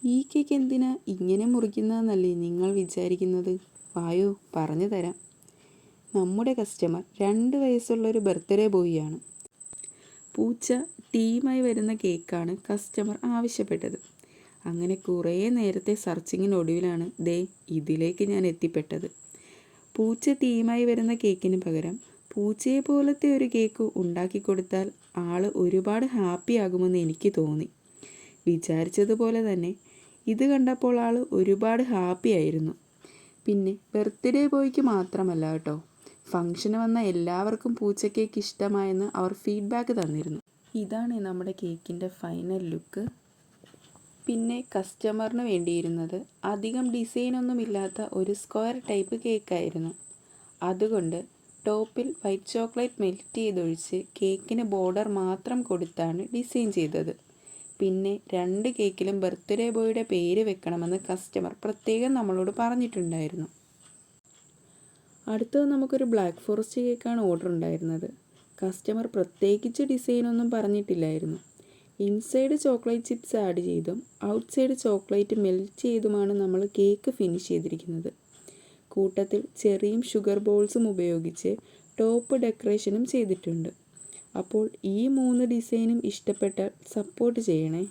ഈ കേക്ക് എന്തിനാ ഇങ്ങനെ മുറിക്കുന്നതെന്നല്ലേ നിങ്ങൾ വിചാരിക്കുന്നത്? വായോ പറഞ്ഞു തരാം. നമ്മുടെ കസ്റ്റമർ 2 വയസ്സുള്ളൊരു ബർത്ത്ഡേ ബോയിയാണ്. പൂച്ച ടീമായി വരുന്ന കേക്കാണ് കസ്റ്റമർ ആവശ്യപ്പെട്ടത്. അങ്ങനെ കുറേ നേരത്തെ സെർച്ചിങ്ങിനൊടുവിലാണ് ഇതിലേക്ക് ഞാൻ എത്തിപ്പെട്ടത്. പൂച്ച ടീമായി വരുന്ന കേക്കിന് പകരം പൂച്ചയെ പോലത്തെ ഒരു കേക്ക് ഉണ്ടാക്കി കൊടുത്താൽ ആൾ ഒരുപാട് ഹാപ്പി ആകുമെന്ന് എനിക്ക് തോന്നി. വിചാരിച്ചതുപോലെ തന്നെ ഇത് കണ്ടപ്പോൾ ആൾ ഒരുപാട് ഹാപ്പി ആയിരുന്നു. പിന്നെ ബർത്ത്ഡേ ബോയ്ക്ക് മാത്രമല്ല കേട്ടോ, ഫംഗ്ഷന് വന്ന എല്ലാവർക്കും പൂച്ച കേക്ക് ഇഷ്ടമായെന്ന് അവർ ഫീഡ്ബാക്ക് തന്നിരുന്നു. ഇതാണ് നമ്മുടെ കേക്കിൻ്റെ ഫൈനൽ ലുക്ക്. പിന്നെ കസ്റ്റമറിന് വേണ്ടിയിരുന്നത് അധികം ഡിസൈനൊന്നുമില്ലാത്ത ഒരു സ്ക്വയർ ടൈപ്പ് കേക്കായിരുന്നു. അതുകൊണ്ട് ടോപ്പിൽ വൈറ്റ് ചോക്ലേറ്റ് മെൽറ്റ് ചെയ്തൊഴിച്ച് കേക്കിന് ബോർഡർ മാത്രം കൊടുത്താണ് ഡിസൈൻ ചെയ്തത്. പിന്നെ 2 കേക്കിലും ബർത്ത്ഡേ ബോയുടെ പേര് വെക്കണമെന്ന് കസ്റ്റമർ പ്രത്യേകം നമ്മളോട് പറഞ്ഞിട്ടുണ്ടായിരുന്നു. അടുത്തത് നമുക്കൊരു ബ്ലാക്ക് ഫോറസ്റ്റ് കേക്കാണ് ഓർഡർ ഉണ്ടായിരുന്നത്. കസ്റ്റമർ പ്രത്യേകിച്ച് ഡിസൈനൊന്നും പറഞ്ഞിട്ടില്ലായിരുന്നു. ഇൻസൈഡ് ചോക്ലേറ്റ് ചിപ്സ് ആഡ് ചെയ്തും ഔട്ട്സൈഡ് ചോക്ലേറ്റ് മെൽറ്റ് ചെയ്തുമാണ് നമ്മൾ കേക്ക് ഫിനിഷ് ചെയ്തിരിക്കുന്നത്. കൂട്ടത്തിൽ ചെറിയും ഷുഗർ ബോൾസും ഉപയോഗിച്ച് ടോപ്പ് ഡെക്കറേഷനും ചെയ്തിട്ടുണ്ട്. അപ്പോൾ ഈ 3 ഡിസൈനും ഇഷ്ടപ്പെട്ടാൽ സപ്പോർട്ട് ചെയ്യണേ.